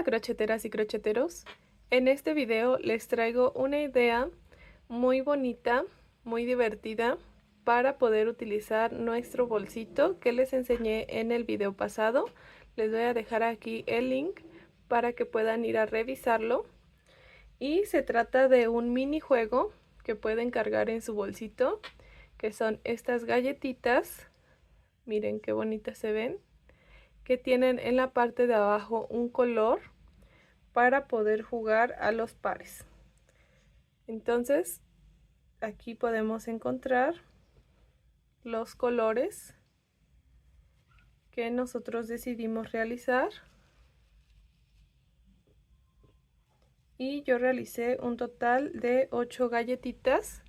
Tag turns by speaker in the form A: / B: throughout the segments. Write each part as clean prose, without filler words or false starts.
A: crocheteras y crocheteros, en este video les traigo una idea muy bonita, muy divertida para poder utilizar nuestro bolsito que les enseñé en el video pasado. Les voy a dejar aquí el link para que puedan ir a revisarlo. Y se trata de un minijuego que pueden cargar en su bolsito, que son estas galletitas. Miren qué bonitas se ven, que tienen en la parte de abajo un color para poder jugar a los pares. Entonces aquí podemos encontrar los colores que nosotros decidimos realizar, y yo realicé un total de 8 galletitas.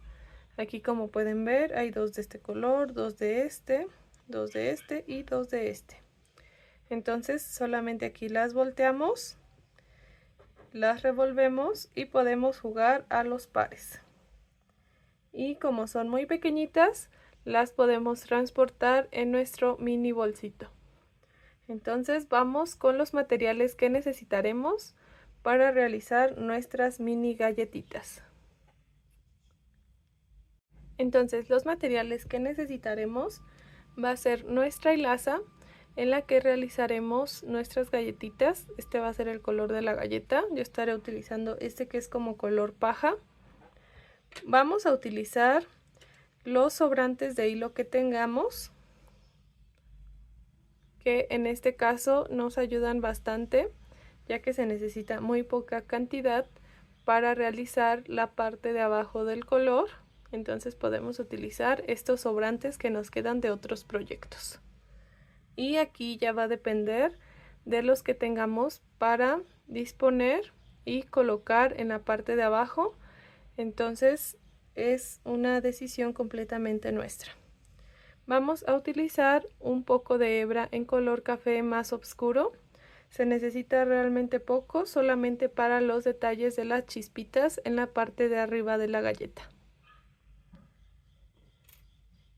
A: Aquí, como pueden ver, hay 2 de este color, 2 de este, 2 de este y 2 de este. Entonces solamente aquí las volteamos, las revolvemos y podemos jugar a los pares. Y como son muy pequeñitas, las podemos transportar en nuestro mini bolsito. Entonces vamos con los materiales que necesitaremos para realizar nuestras mini galletitas. Entonces los materiales que necesitaremos va a ser nuestra hilaza en la que realizaremos nuestras galletitas. Este va a ser el color de la galleta. Yo estaré utilizando este que es como color paja. Vamos a utilizar los sobrantes de hilo que tengamos, que en este caso nos ayudan bastante, ya que se necesita muy poca cantidad para realizar la parte de abajo del color. Entonces podemos utilizar estos sobrantes que nos quedan de otros proyectos. Y aquí ya va a depender de los que tengamos para disponer y colocar en la parte de abajo. Entonces es una decisión completamente nuestra. Vamos a utilizar un poco de hebra en color café más oscuro. Se necesita realmente poco, solamente para los detalles de las chispitas en la parte de arriba de la galleta.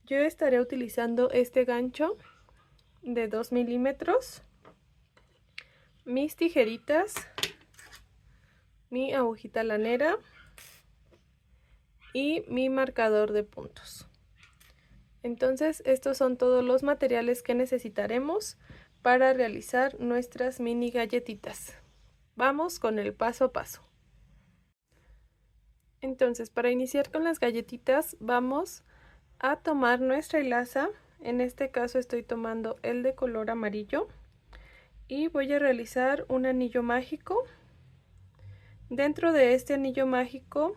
A: Yo estaré utilizando este gancho de 2 milímetros, mis tijeritas, mi agujita lanera y mi marcador de puntos. Entonces estos son todos los materiales que necesitaremos para realizar nuestras mini galletitas. Vamos con el paso a paso. Entonces, para iniciar con las galletitas vamos a tomar nuestra hilaza. En este caso estoy tomando el de color amarillo y voy a realizar un anillo mágico. Dentro de este anillo mágico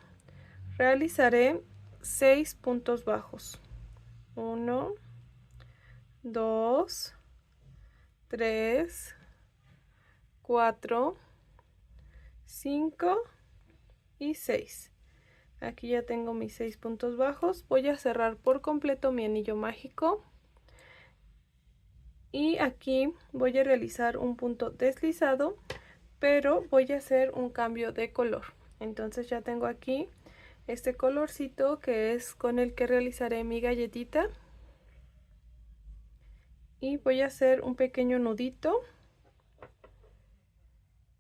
A: realizaré 6 puntos bajos. 1, 2, 3, 4, 5 y 6. Aquí ya tengo mis 6 puntos bajos. Voy a cerrar por completo mi anillo mágico. Y aquí voy a realizar un punto deslizado, pero voy a hacer un cambio de color. Entonces ya tengo aquí este colorcito que es con el que realizaré mi galletita. Y voy a hacer un pequeño nudito.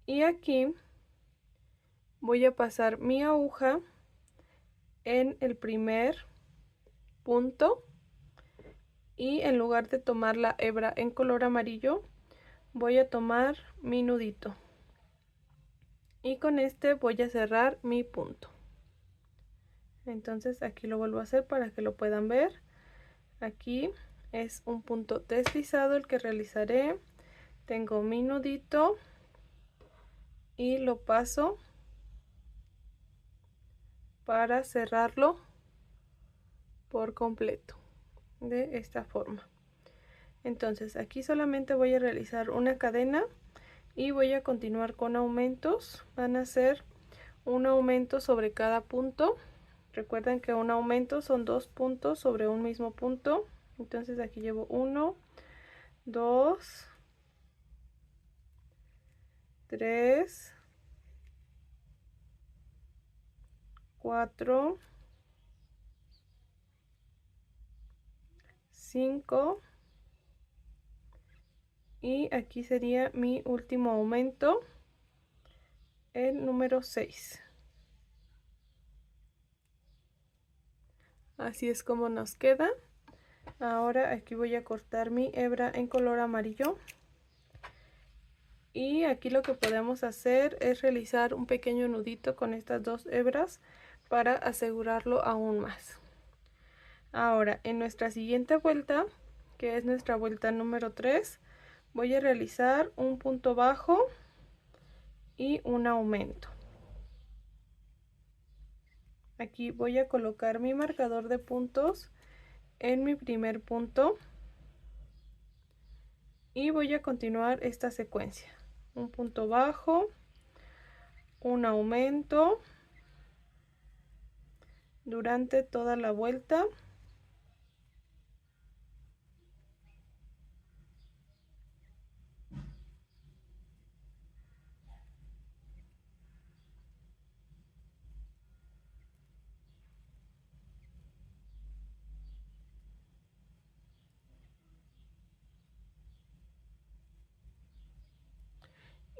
A: Y aquí voy a pasar mi aguja en el primer punto. Y en lugar de tomar la hebra en color amarillo, voy a tomar mi nudito. Y con este voy a cerrar mi punto. Entonces aquí lo vuelvo a hacer para que lo puedan ver. Aquí es un punto deslizado el que realizaré. Tengo mi nudito y lo paso para cerrarlo por completo de esta forma. Entonces aquí solamente voy a realizar una cadena y voy a continuar con aumentos. Van a ser un aumento sobre cada punto. Recuerden que un aumento son 2 puntos sobre un mismo punto. Entonces aquí llevo 1, 2, 3, 4, 5 y aquí sería mi último aumento. el número 6. Así es como nos queda. Ahora aquí voy a cortar mi hebra en color amarillo. Y aquí lo que podemos hacer es realizar un pequeño nudito con estas dos hebras para asegurarlo aún más. Ahora en nuestra siguiente vuelta, que es nuestra vuelta número 3, voy a realizar un punto bajo y un aumento. Aquí voy a colocar mi marcador de puntos en mi primer punto y voy a continuar esta secuencia. Un punto bajo, un aumento durante toda la vuelta.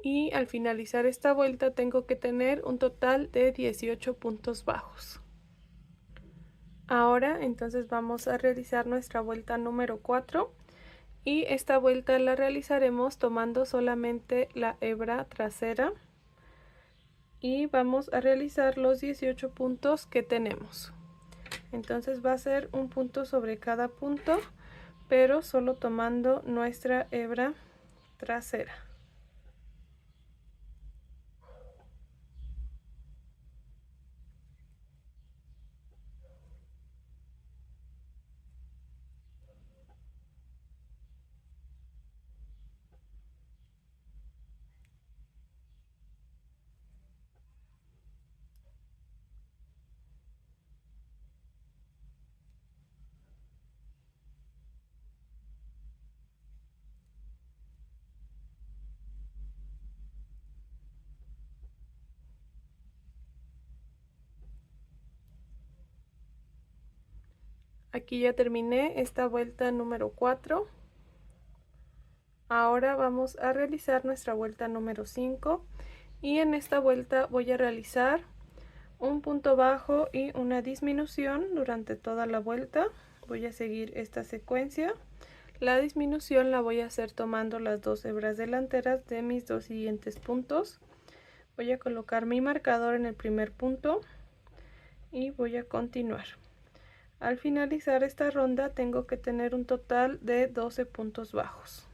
A: Y al finalizar esta vuelta tengo que tener un total de 18 puntos bajos. Ahora entonces vamos a realizar nuestra vuelta número 4 y esta vuelta la realizaremos tomando solamente la hebra trasera y vamos a realizar los 18 puntos que tenemos. Entonces va a ser un punto sobre cada punto, pero solo tomando nuestra hebra trasera. Aquí ya terminé esta vuelta número 4. Ahora vamos a realizar nuestra vuelta número 5 y en esta vuelta voy a realizar un punto bajo y una disminución durante toda la vuelta. Voy a seguir esta secuencia. La disminución la voy a hacer tomando las dos hebras delanteras de mis dos siguientes puntos. Voy a colocar mi marcador en el primer punto y voy a continuar. Al finalizar esta ronda tengo que tener un total de 12 puntos bajos.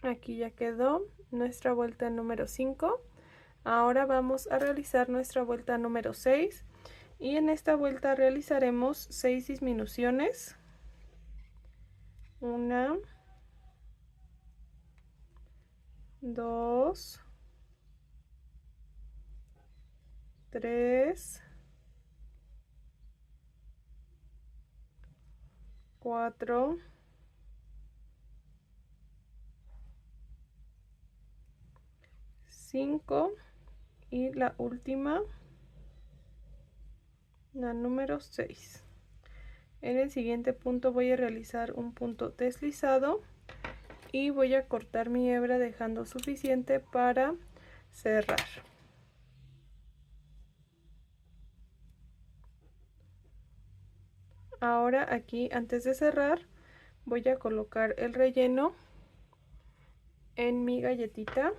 A: Aquí ya quedó nuestra vuelta número 5. Ahora vamos a realizar nuestra vuelta número 6 y en esta vuelta realizaremos 6 disminuciones. 1, 2, 3, 4, 5 y la última, la número 6. En el siguiente punto voy a realizar un punto deslizado y voy a cortar mi hebra dejando suficiente para cerrar. Ahora aquí, antes de cerrar, voy a colocar el relleno en mi galletita.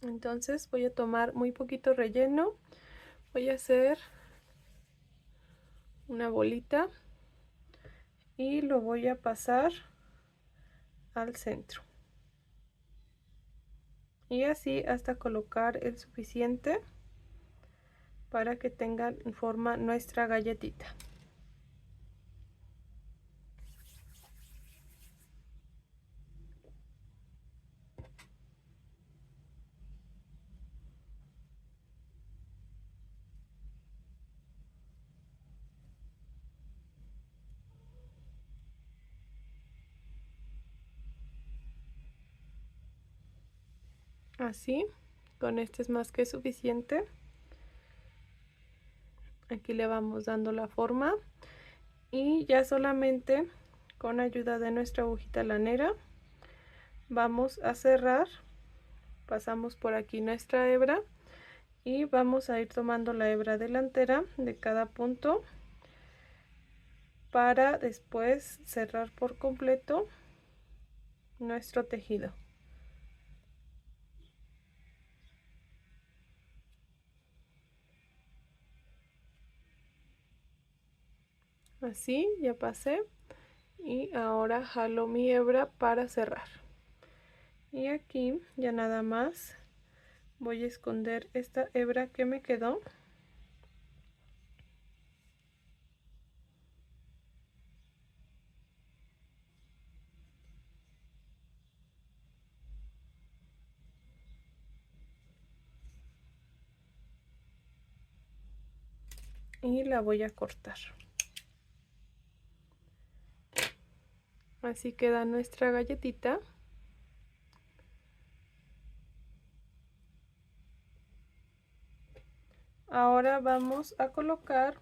A: Entonces voy a tomar muy poquito relleno, voy a hacer una bolita y lo voy a pasar al centro y así hasta colocar el suficiente para que tenga en forma nuestra galletita. Así, con este es más que suficiente. Aquí le vamos dando la forma y ya solamente con ayuda de nuestra agujita lanera vamos a cerrar. Pasamos por aquí nuestra hebra y vamos a ir tomando la hebra delantera de cada punto para después cerrar por completo nuestro tejido. Así ya pasé y ahora jalo mi hebra para cerrar. Y aquí ya nada más voy a esconder esta hebra que me quedó. Y la voy a cortar. Así queda nuestra galletita. Ahora vamos a colocar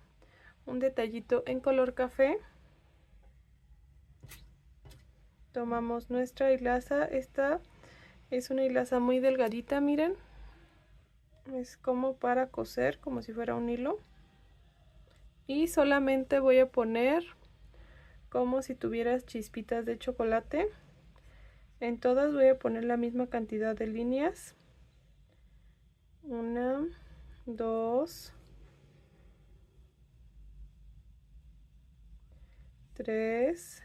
A: un detallito en color café. Tomamos nuestra hilaza. Esta es una hilaza muy delgadita, miren. Es como para coser, como si fuera un hilo. Y solamente voy a poner como si tuvieras chispitas de chocolate. En todas voy a poner la misma cantidad de líneas. 1, 2, 3,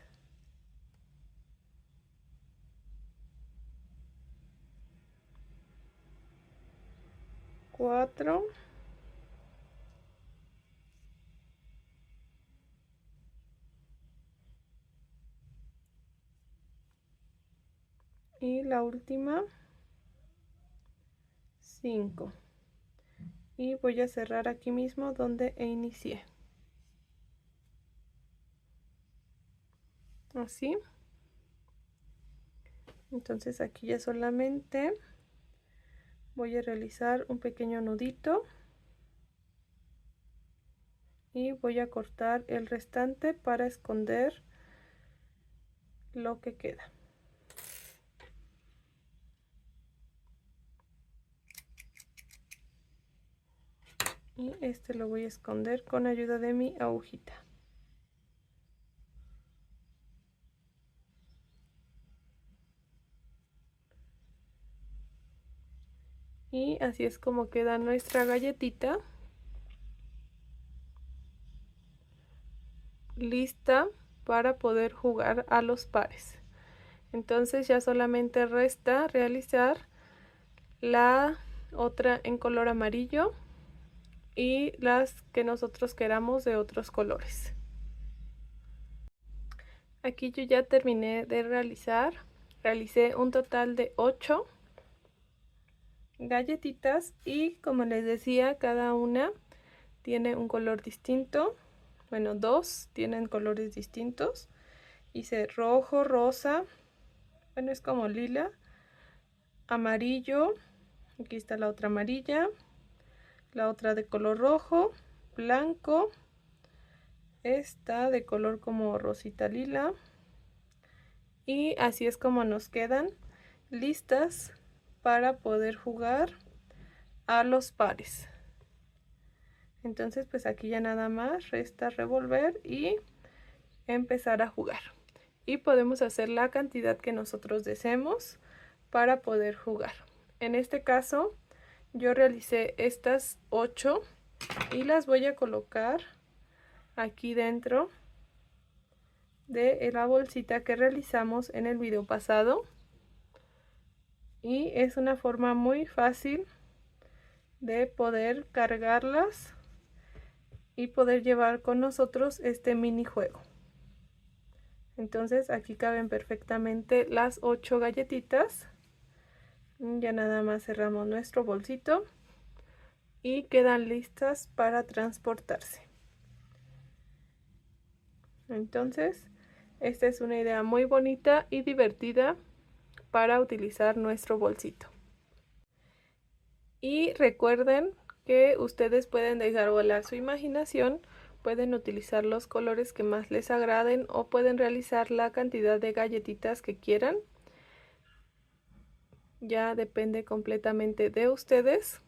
A: 4 y la última 5. Y voy a cerrar aquí mismo donde inicié. Así. Entonces aquí ya solamente voy a realizar un pequeño nudito y voy a cortar el restante para esconder lo que queda. Y este lo voy a esconder con ayuda de mi agujita. Y así es como queda nuestra galletita. Lista para poder jugar a los pares. Entonces ya solamente resta realizar la otra en color amarillo y las que nosotros queramos de otros colores. Aquí yo ya terminé de realicé un total de 8 galletitas y como les decía, cada una tiene un color distinto. Bueno, 2 tienen colores distintos. Hice rojo, rosa, bueno, es como lila, amarillo, aquí está la otra amarilla, la otra de color rojo, blanco, esta de color como rosita lila, y así es como nos quedan listas para poder jugar a los pares. Entonces pues aquí ya nada más resta revolver y empezar a jugar, y podemos hacer la cantidad que nosotros deseemos para poder jugar. En este caso yo realicé estas 8 y las voy a colocar aquí dentro de la bolsita que realizamos en el video pasado, y es una forma muy fácil de poder cargarlas y poder llevar con nosotros este minijuego. Entonces aquí caben perfectamente las 8 galletitas. Ya nada más cerramos nuestro bolsito y quedan listas para transportarse. Entonces esta es una idea muy bonita y divertida para utilizar nuestro bolsito. Y recuerden que ustedes pueden dejar volar su imaginación, pueden utilizar los colores que más les agraden o pueden realizar la cantidad de galletitas que quieran. Ya depende completamente de ustedes.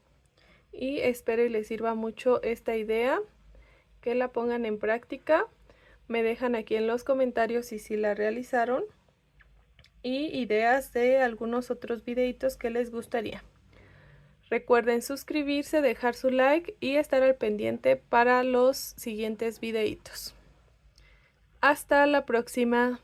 A: Y espero y les sirva mucho esta idea, que la pongan en práctica. Me dejan aquí en los comentarios si la realizaron y ideas de algunos otros videitos que les gustaría. Recuerden suscribirse, dejar su like y estar al pendiente para los siguientes videitos. Hasta la próxima.